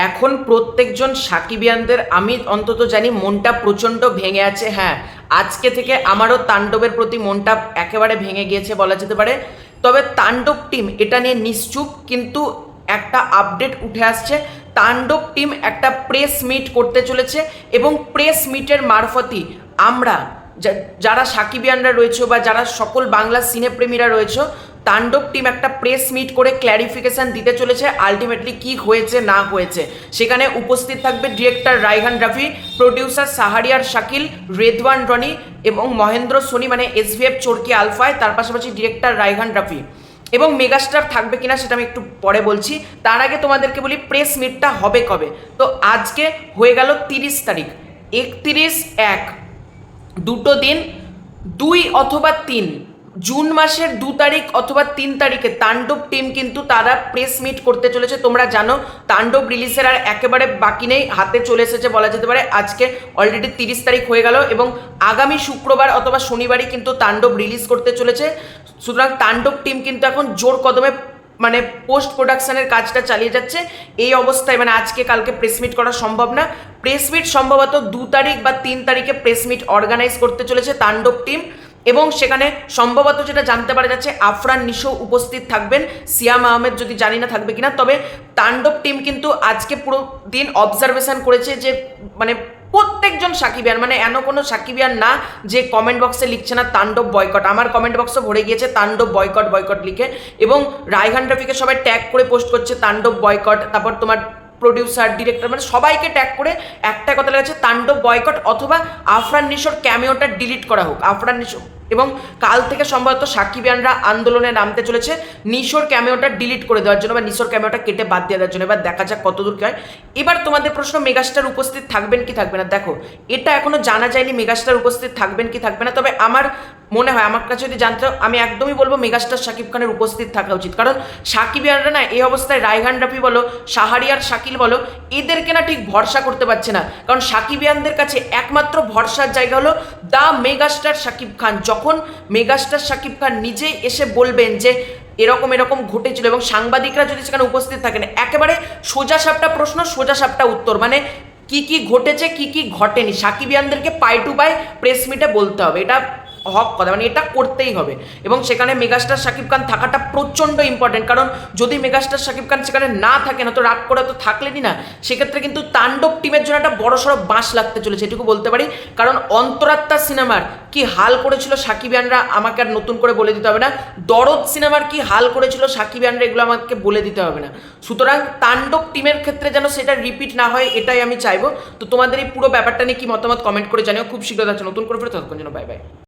এখন প্রত্যেকজন সাকিবিয়ানদের আমি অন্তত জানি মনটা প্রচণ্ড ভেঙে আছে। হ্যাঁ, আজকে থেকে আমারও তাণ্ডবের প্রতি মনটা একেবারে ভেঙে গিয়েছে বলা যেতে পারে। তবে তাণ্ডব টিম এটা নিয়ে নিশ্চুপ, কিন্তু একটা আপডেট উঠে আসছে। তাণ্ডব টিম একটা প্রেস মিট করতে চলেছে এবং প্রেস মিটের মারফতই আমরা যারা সাকিবিয়ানরা রয়েছে বা যারা সকল বাংলা সিনেপ্রেমীরা রয়েছে, তাণ্ডব টিম একটা প্রেস মিট করে ক্ল্যারিফিকেশন দিতে চলেছে আলটিমেটলি কি হয়েছে না হয়েছে। সেখানে উপস্থিত থাকবে ডিরেক্টর রায়হান রাফি, প্রডিউসার সাহারিয়ার শাকিল, রেদওয়ান রনি এবং মহেন্দ্র সোনি মানে SVF চরকি আলফায়, তার পাশাপাশি ডিরেক্টর রায়হান রাফি এবং মেগাস্টার থাকবে কিনা সেটা আমি একটু পরে বলছি। তার আগে তোমাদেরকে বলি প্রেস মিটটা হবে কবে। তো আজকে হয়ে গেল 30 তারিখ, 31/1, দুটো দিন, 2 অথবা 3 জুন মাসের 2 তারিখ অথবা 3 তারিখে তাণ্ডব টিম কিন্তু তারা প্রেস মিট করতে চলেছে। তোমরা জানো তাণ্ডব রিলিজের আর একেবারে বাকি নেই, হাতে চলে এসেছে বলা যেতে পারে। আজকে অলরেডি 30 তারিখ হয়ে গেল এবং আগামী শুক্রবার অথবা শনিবারই কিন্তু তাণ্ডব রিলিজ করতে চলেছে। সুতরাং তাণ্ডব টিম কিন্তু এখন জোর কদমে মানে পোস্ট প্রোডাকশনের কাজটা চালিয়ে যাচ্ছে। এই অবস্থায় মানে আজকে কালকে প্রেস মিট করা সম্ভব না। প্রেস মিট সম্ভবত 2 তারিখ বা 3 তারিখে প্রেস মিট অর্গানাইজ করতে চলেছে তাণ্ডব টিম এবং সেখানে সম্ভবত যেটা জানতে পারা যাচ্ছে আফরান নিশো উপস্থিত থাকবেন, সিয়াম আহমেদ যদি জানি না থাকবে কিনা। তবে তাণ্ডব টিম কিন্তু আজকে পুরো দিন অবজারভেশন করেছে যে মানে প্রত্যেকজন সাকিবিয়ান মানে এমন কোনো সাকিবিয়ান না যে কমেন্ট বক্সে লিখছে না তাণ্ডব বয়কট। আমার কমেন্ট বক্সে ভরে গিয়েছে তাণ্ডব বয়কট বয়কট লিখে এবং রায়হান রাফিকে সবাই ট্যাগ করে পোস্ট করছে তাণ্ডব বয়কট। তারপর তোমার প্রডিউসার ডিরেক্টর মানে সবাইকে ট্যাগ করে একটা কথা লেগেছে তাণ্ডব বয়কট অথবা আফরান নিশোর ক্যামিওটা ডিলিট করা হোক। আফরান নিশো এবং কাল থেকে সম্ভবত সাকিবিয়ানরা আন্দোলনে নামতে চলেছে নিশোর ক্যামিওটা ডিলিট করে দেওয়ার জন্য বা নিশোর ক্যামিওটা কেটে বাদ দিয়ে দেওয়ার জন্য। এবার দেখা যাক কতদূর কি হয়। এবার তোমাদের প্রশ্ন মেগাস্টার উপস্থিত থাকবেন কি থাকবে না। দেখো এটা এখনো জানা যায়নি মেগাস্টার উপস্থিত থাকবেন কি থাকবে না। তবে আমার মনে হয়, আমার কাছে যদি জানতে আমি একদমই বলবো মেগাস্টার শাকিব খানের উপস্থিত থাকা উচিত। কারণ সাকিবিয়ানরা না এই অবস্থায় রায়হান রাফি বলো, সাহারিয়ার শাকিল বলো, এদেরকে না ঠিক ভরসা করতে পারছে না। কারণ সাকিবিয়ানদের কাছে একমাত্র ভরসার জায়গা হলো দ্য মেগাস্টার শাকিব খান। যখন মেগাস্টার শাকিব খান নিজেই এসে বলবেন যে এরকম এরকম ঘটেছিল এবং সাংবাদিকরা যদি সেখানে উপস্থিত থাকেন, একেবারে সোজা সাপটা প্রশ্ন সোজা সাপটা উত্তর, মানে কি কি ঘটেছে কি কি ঘটেনি সাকিবিয়ানদেরকে পাই টু পাই প্রেস মিটে বলতে হবে। এটা হক কথা, মানে এটা করতেই হবে এবং সেখানে মেগাস্টার শাকিব খান থাকাটা প্রচণ্ড ইম্পর্টেন্ট। কারণ যদি মেগাস্টার শাকিব খান সেখানে না থাকেন, হয়তো রাগ করে তো থাকলেনই না, সেক্ষেত্রে কিন্তু তাণ্ডব টিমের জন্য একটা বড়সড় বাঁশ লাগতে চলেছে, এটুকু বলতে পারি। কারণ অন্তরাত্মা সিনেমার কি হাল করেছিল সাকিবিয়ানরা আমাকে আর নতুন করে বলে দিতে হবে না, দরদ সিনেমার কি হাল করেছিল সাকিবিয়ানরা এগুলো আমাকে বলে দিতে হবে না। সুতরাং তাণ্ডব টিমের ক্ষেত্রে যেন সেটা রিপিট না হয় এটাই আমি চাইবো। তো তোমাদের এই পুরো ব্যাপারটা নিয়ে কি মতামত কমেন্ট করে জানিও। খুব শীঘ্র যাচ্ছে নতুন করে ফেরত, ততক্ষণ জন্য বাই বাই।